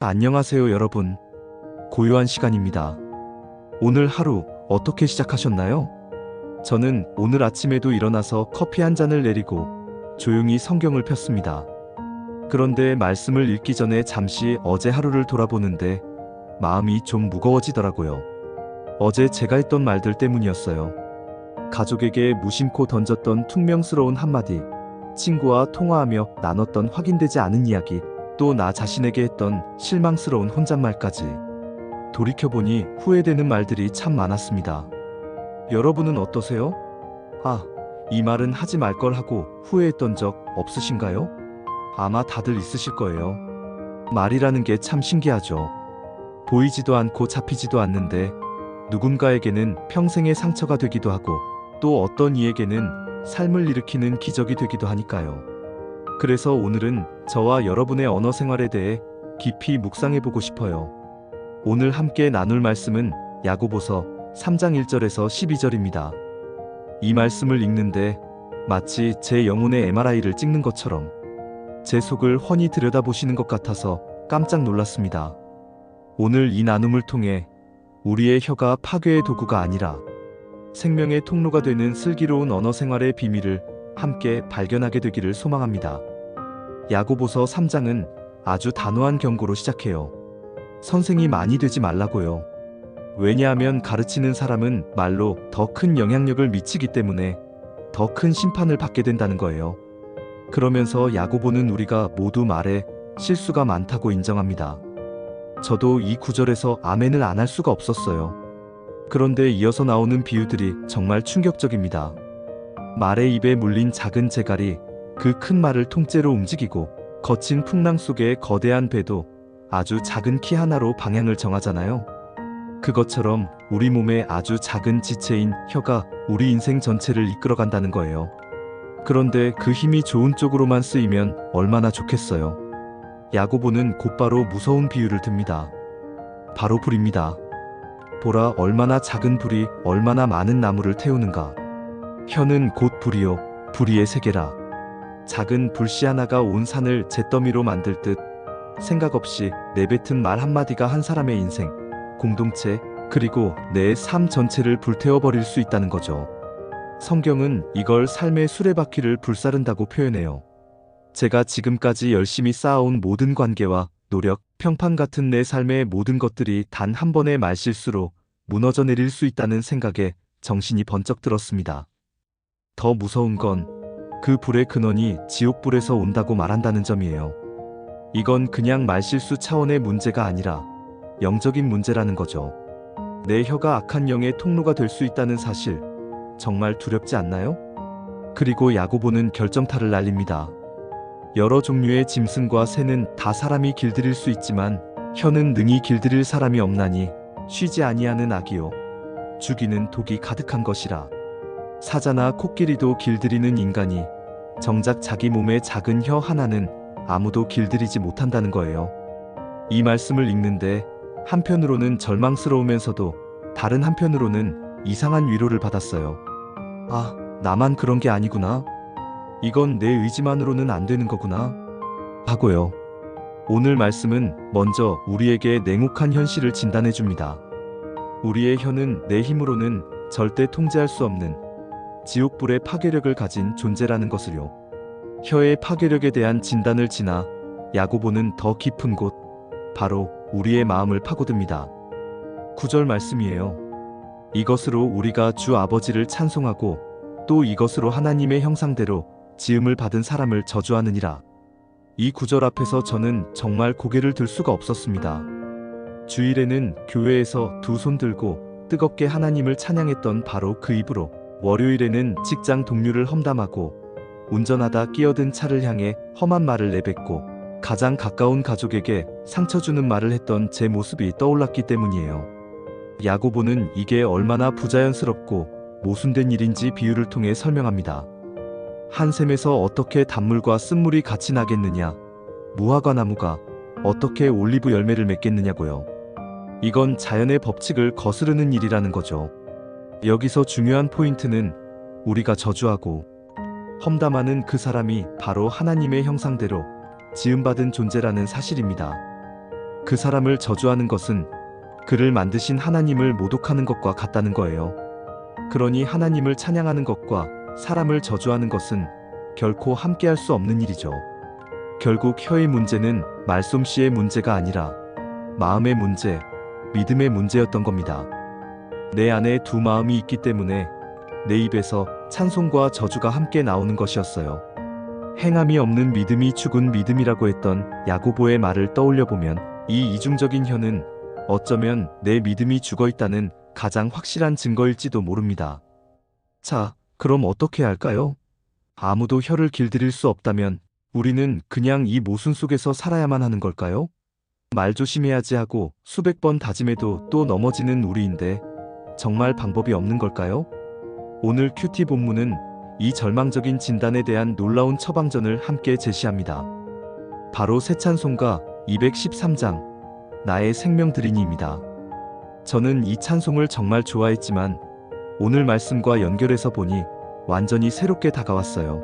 안녕하세요, 여러분. 고요한 시간입니다. 오늘 하루 어떻게 시작하셨나요? 저는 오늘 아침에도 일어나서 커피 한 잔을 내리고 조용히 성경을 폈습니다. 그런데 말씀을 읽기 전에 잠시 어제 하루를 돌아보는데 마음이 좀 무거워지더라고요. 어제 제가 했던 말들 때문이었어요. 가족에게 무심코 던졌던 퉁명스러운 한마디, 친구와 통화하며 나눴던 확인되지 않은 이야기, 또 나 자신에게 했던 실망스러운 혼잣말까지. 돌이켜보니 후회되는 말들이 참 많았습니다. 여러분은 어떠세요? 아, 이 말은 하지 말 걸 하고 후회했던 적 없으신가요? 아마 다들 있으실 거예요. 말이라는 게 참 신기하죠. 보이지도 않고 잡히지도 않는데 누군가에게는 평생의 상처가 되기도 하고 또 어떤 이에게는 삶을 일으키는 기적이 되기도 하니까요. 그래서 오늘은 저와 여러분의 언어 생활에 대해 깊이 묵상해보고 싶어요. 오늘 함께 나눌 말씀은 야고보서 3장 1절에서 12절입니다. 이 말씀을 읽는데 마치 제 영혼의 MRI를 찍는 것처럼 제 속을 훤히 들여다보시는 것 같아서 깜짝 놀랐습니다. 오늘 이 나눔을 통해 우리의 혀가 파괴의 도구가 아니라 생명의 통로가 되는 슬기로운 언어 생활의 비밀을 함께 발견하게 되기를 소망합니다. 야고보서 3장은 아주 단호한 경고로 시작해요. 선생이 많이 되지 말라고요. 왜냐하면 가르치는 사람은 말로 더 큰 영향력을 미치기 때문에 더 큰 심판을 받게 된다는 거예요. 그러면서 야고보는 우리가 모두 말에 실수가 많다고 인정합니다. 저도 이 구절에서 아멘을 안 할 수가 없었어요. 그런데 이어서 나오는 비유들이 정말 충격적입니다. 말의 입에 물린 작은 재갈이 그 큰 말을 통째로 움직이고 거친 풍랑 속의 거대한 배도 아주 작은 키 하나로 방향을 정하잖아요. 그것처럼 우리 몸의 아주 작은 지체인 혀가 우리 인생 전체를 이끌어간다는 거예요. 그런데 그 힘이 좋은 쪽으로만 쓰이면 얼마나 좋겠어요. 야고보는 곧바로 무서운 비유를 듭니다. 바로 불입니다. 보라, 얼마나 작은 불이 얼마나 많은 나무를 태우는가. 혀는 곧 불이요, 불의의 세계라. 작은 불씨 하나가 온 산을 잿더미로 만들 듯 생각 없이 내뱉은 말 한마디가 한 사람의 인생, 공동체, 그리고 내 삶 전체를 불태워버릴 수 있다는 거죠. 성경은 이걸 삶의 수레바퀴를 불사른다고 표현해요. 제가 지금까지 열심히 쌓아온 모든 관계와 노력, 평판 같은 내 삶의 모든 것들이 단 한 번의 말실수로 무너져 내릴 수 있다는 생각에 정신이 번쩍 들었습니다. 더 무서운 건 그 불의 근원이 지옥불에서 온다고 말한다는 점이에요. 이건 그냥 말실수 차원의 문제가 아니라 영적인 문제라는 거죠. 내 혀가 악한 영의 통로가 될 수 있다는 사실, 정말 두렵지 않나요? 그리고 야고보는 결정타를 날립니다. 여러 종류의 짐승과 새는 다 사람이 길들일 수 있지만 혀는 능히 길들일 사람이 없나니 쉬지 아니하는 악이요 죽이는 독이 가득한 것이라. 사자나 코끼리도 길들이는 인간이 정작 자기 몸의 작은 혀 하나는 아무도 길들이지 못한다는 거예요. 이 말씀을 읽는데 한편으로는 절망스러우면서도 다른 한편으로는 이상한 위로를 받았어요. 아, 나만 그런 게 아니구나. 이건 내 의지만으로는 안 되는 거구나 하고요. 오늘 말씀은 먼저 우리에게 냉혹한 현실을 진단해 줍니다. 우리의 혀는 내 힘으로는 절대 통제할 수 없는 지옥불의 파괴력을 가진 존재라는 것을요. 혀의 파괴력에 대한 진단을 지나 야고보는 더 깊은 곳, 바로 우리의 마음을 파고듭니다. 9절 말씀이에요. 이것으로 우리가 주 아버지를 찬송하고 또 이것으로 하나님의 형상대로 지음을 받은 사람을 저주하느니라. 이 구절 앞에서 저는 정말 고개를 들 수가 없었습니다. 주일에는 교회에서 두 손 들고 뜨겁게 하나님을 찬양했던 바로 그 입으로 월요일에는 직장 동료를 험담하고 운전하다 끼어든 차를 향해 험한 말을 내뱉고 가장 가까운 가족에게 상처 주는 말을 했던 제 모습이 떠올랐기 때문이에요. 야고보는 이게 얼마나 부자연스럽고 모순된 일인지 비유를 통해 설명합니다. 한 샘에서 어떻게 단물과 쓴물이 같이 나겠느냐, 무화과 나무가 어떻게 올리브 열매를 맺겠느냐고요. 이건 자연의 법칙을 거스르는 일이라는 거죠. 여기서 중요한 포인트는 우리가 저주하고 험담하는 그 사람이 바로 하나님의 형상대로 지음받은 존재라는 사실입니다. 그 사람을 저주하는 것은 그를 만드신 하나님을 모독하는 것과 같다는 거예요. 그러니 하나님을 찬양하는 것과 사람을 저주하는 것은 결코 함께할 수 없는 일이죠. 결국 혀의 문제는 말솜씨의 문제가 아니라 마음의 문제, 믿음의 문제였던 겁니다. 내 안에 두 마음이 있기 때문에 내 입에서 찬송과 저주가 함께 나오는 것이었어요. 행함이 없는 믿음이 죽은 믿음이라고 했던 야고보의 말을 떠올려보면 이 이중적인 혀는 어쩌면 내 믿음이 죽어있다는 가장 확실한 증거일지도 모릅니다. 자, 그럼 어떻게 할까요? 아무도 혀를 길들일 수 없다면 우리는 그냥 이 모순 속에서 살아야만 하는 걸까요? 말 조심해야지 하고 수백 번 다짐해도 또 넘어지는 우리인데 정말 방법이 없는 걸까요? 오늘 큐티 본문은 이 절망적인 진단에 대한 놀라운 처방전을 함께 제시합니다. 바로 새 찬송가 213장 나의 생명 드리니입니다. 저는 이 찬송을 정말 좋아했지만 오늘 말씀과 연결해서 보니 완전히 새롭게 다가왔어요.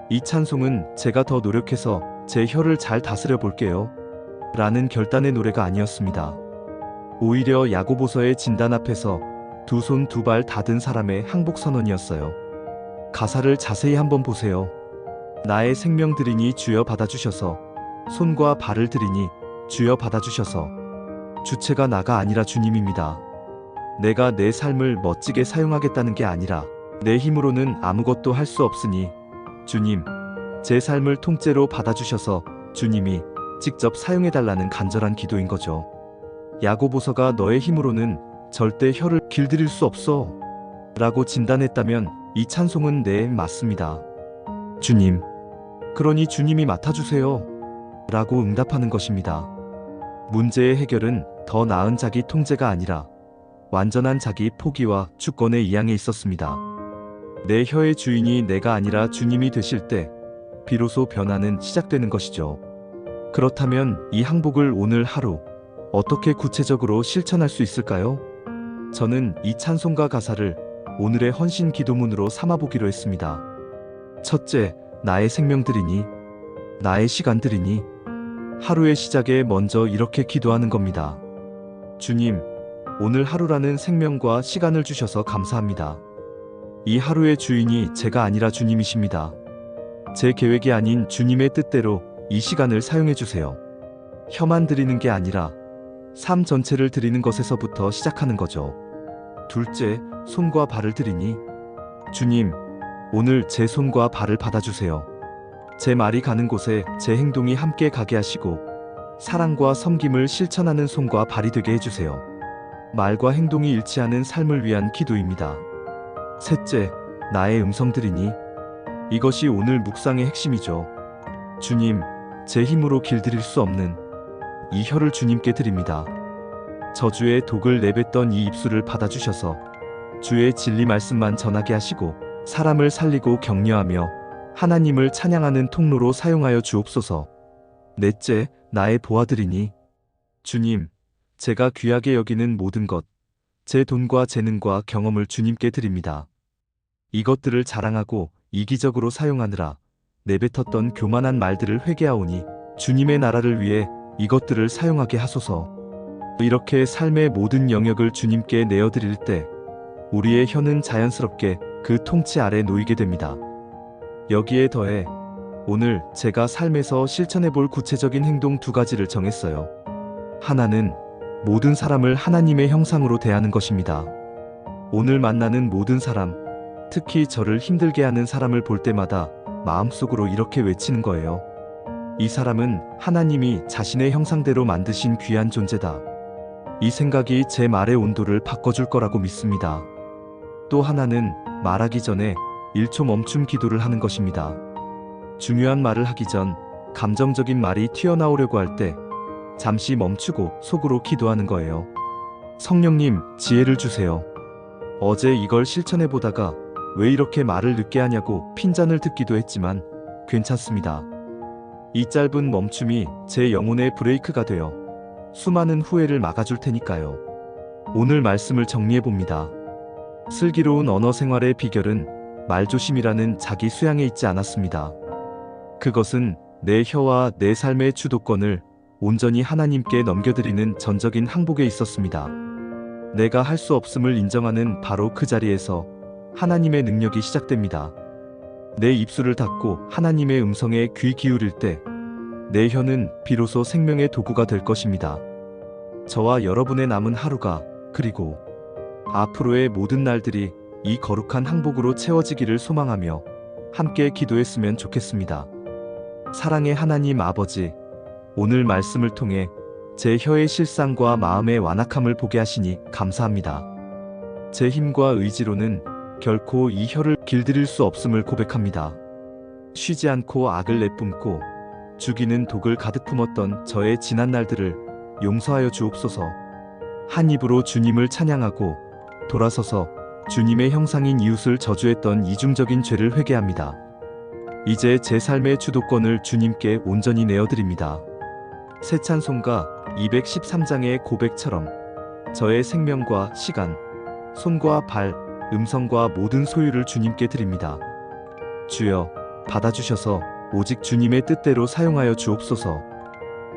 이 찬송은 제가 더 노력해서 제 혀를 잘 다스려 볼게요 라는 결단의 노래가 아니었습니다. 오히려 야고보서의 진단 앞에서 두 손 두 발 다 든 사람의 항복 선언이었어요. 가사를 자세히 한번 보세요. 나의 생명 드리니 주여 받아주셔서, 손과 발을 드리니 주여 받아주셔서. 주체가 나가 아니라 주님입니다. 내가 내 삶을 멋지게 사용하겠다는 게 아니라 내 힘으로는 아무것도 할 수 없으니 주님, 제 삶을 통째로 받아주셔서 주님이 직접 사용해달라는 간절한 기도인 거죠. 야고보서가 너의 힘으로는 절대 혀를 길들일 수 없어 라고 진단했다면 이 찬송은 네, 맞습니다. 주님, 그러니 주님이 맡아주세요 라고 응답하는 것입니다. 문제의 해결은 더 나은 자기 통제가 아니라 완전한 자기 포기와 주권에 이양해 있었습니다. 내 혀의 주인이 내가 아니라 주님이 되실 때 비로소 변화는 시작되는 것이죠. 그렇다면 이 항복을 오늘 하루 어떻게 구체적으로 실천할 수 있을까요? 저는 이 찬송가 가사를 오늘의 헌신 기도문으로 삼아보기로 했습니다. 첫째, 나의 생명 드리니, 나의 시간 드리니. 하루의 시작에 먼저 이렇게 기도하는 겁니다. 주님, 오늘 하루라는 생명과 시간을 주셔서 감사합니다. 이 하루의 주인이 제가 아니라 주님이십니다. 제 계획이 아닌 주님의 뜻대로 이 시간을 사용해 주세요. 혀만 드리는 게 아니라 삶 전체를 드리는 것에서부터 시작하는 거죠. 둘째, 손과 발을 드리니. 주님, 오늘 제 손과 발을 받아주세요. 제 말이 가는 곳에 제 행동이 함께 가게 하시고 사랑과 섬김을 실천하는 손과 발이 되게 해주세요. 말과 행동이 일치하는 삶을 위한 기도입니다. 셋째, 나의 음성 드리니. 이것이 오늘 묵상의 핵심이죠. 주님, 제 힘으로 길들일 수 없는 이 혀를 주님께 드립니다. 저주의 독을 내뱉던 이 입술을 받아주셔서 주의 진리 말씀만 전하게 하시고 사람을 살리고 격려하며 하나님을 찬양하는 통로로 사용하여 주옵소서. 넷째, 나의 보아드리니. 주님, 제가 귀하게 여기는 모든 것, 제 돈과 재능과 경험을 주님께 드립니다. 이것들을 자랑하고 이기적으로 사용하느라 내뱉었던 교만한 말들을 회개하오니 주님의 나라를 위해 이것들을 사용하게 하소서. 이렇게 삶의 모든 영역을 주님께 내어드릴 때 우리의 혀는 자연스럽게 그 통치 아래 놓이게 됩니다. 여기에 더해 오늘 제가 삶에서 실천해볼 구체적인 행동 두 가지를 정했어요. 하나는 모든 사람을 하나님의 형상으로 대하는 것입니다. 오늘 만나는 모든 사람, 특히 저를 힘들게 하는 사람을 볼 때마다 마음속으로 이렇게 외치는 거예요. 이 사람은 하나님이 자신의 형상대로 만드신 귀한 존재다. 이 생각이 제 말의 온도를 바꿔줄 거라고 믿습니다. 또 하나는 말하기 전에 1초 멈춤 기도를 하는 것입니다. 중요한 말을 하기 전 감정적인 말이 튀어나오려고 할 때 잠시 멈추고 속으로 기도하는 거예요. 성령님, 지혜를 주세요. 어제 이걸 실천해 보다가 왜 이렇게 말을 늦게 하냐고 핀잔을 듣기도 했지만 괜찮습니다. 이 짧은 멈춤이 제 영혼의 브레이크가 되어 수많은 후회를 막아줄 테니까요. 오늘 말씀을 정리해 봅니다. 슬기로운 언어 생활의 비결은 말조심이라는 자기 수양에 있지 않았습니다. 그것은 내 혀와 내 삶의 주도권을 온전히 하나님께 넘겨드리는 전적인 항복에 있었습니다. 내가 할 수 없음을 인정하는 바로 그 자리에서 하나님의 능력이 시작됩니다. 내 입술을 닫고 하나님의 음성에 귀 기울일 때 내 혀는 비로소 생명의 도구가 될 것입니다. 저와 여러분의 남은 하루가 그리고 앞으로의 모든 날들이 이 거룩한 항복으로 채워지기를 소망하며 함께 기도했으면 좋겠습니다. 사랑의 하나님 아버지, 오늘 말씀을 통해 제 혀의 실상과 마음의 완악함을 보게 하시니 감사합니다. 제 힘과 의지로는 결코 이 혀를 길들일 수 없음을 고백합니다. 쉬지 않고 악을 내뿜고 죽이는 독을 가득 품었던 저의 지난 날들을 용서하여 주옵소서. 한 입으로 주님을 찬양하고 돌아서서 주님의 형상인 이웃을 저주했던 이중적인 죄를 회개합니다. 이제 제 삶의 주도권을 주님께 온전히 내어드립니다. 새 찬송가 213장의 고백처럼 저의 생명과 시간, 손과 발, 음성과 모든 소유를 주님께 드립니다. 주여, 받아주셔서 오직 주님의 뜻대로 사용하여 주옵소서.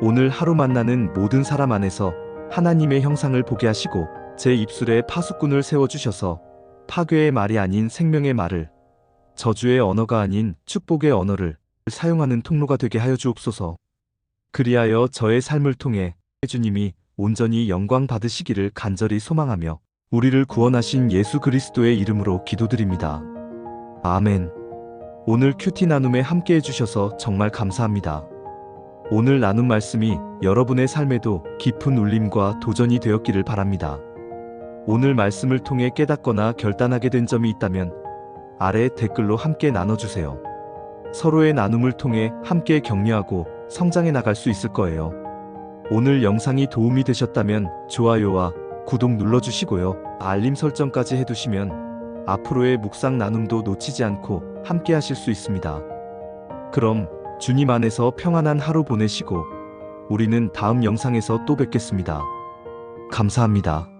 오늘 하루 만나는 모든 사람 안에서 하나님의 형상을 보게 하시고 제 입술에 파수꾼을 세워주셔서 파괴의 말이 아닌 생명의 말을, 저주의 언어가 아닌 축복의 언어를 사용하는 통로가 되게 하여 주옵소서. 그리하여 저의 삶을 통해 주님이 온전히 영광 받으시기를 간절히 소망하며 우리를 구원하신 예수 그리스도의 이름으로 기도드립니다. 아멘. 오늘 큐티 나눔에 함께 해주셔서 정말 감사합니다. 오늘 나눈 말씀이 여러분의 삶에도 깊은 울림과 도전이 되었기를 바랍니다. 오늘 말씀을 통해 깨닫거나 결단하게 된 점이 있다면 아래 댓글로 함께 나눠주세요. 서로의 나눔을 통해 함께 격려하고 성장해 나갈 수 있을 거예요. 오늘 영상이 도움이 되셨다면 좋아요와 구독 눌러주시고요. 알림 설정까지 해두시면 앞으로의 묵상 나눔도 놓치지 않고 함께 하실 수 있습니다. 그럼 주님 안에서 평안한 하루 보내시고 우리는 다음 영상에서 또 뵙겠습니다. 감사합니다.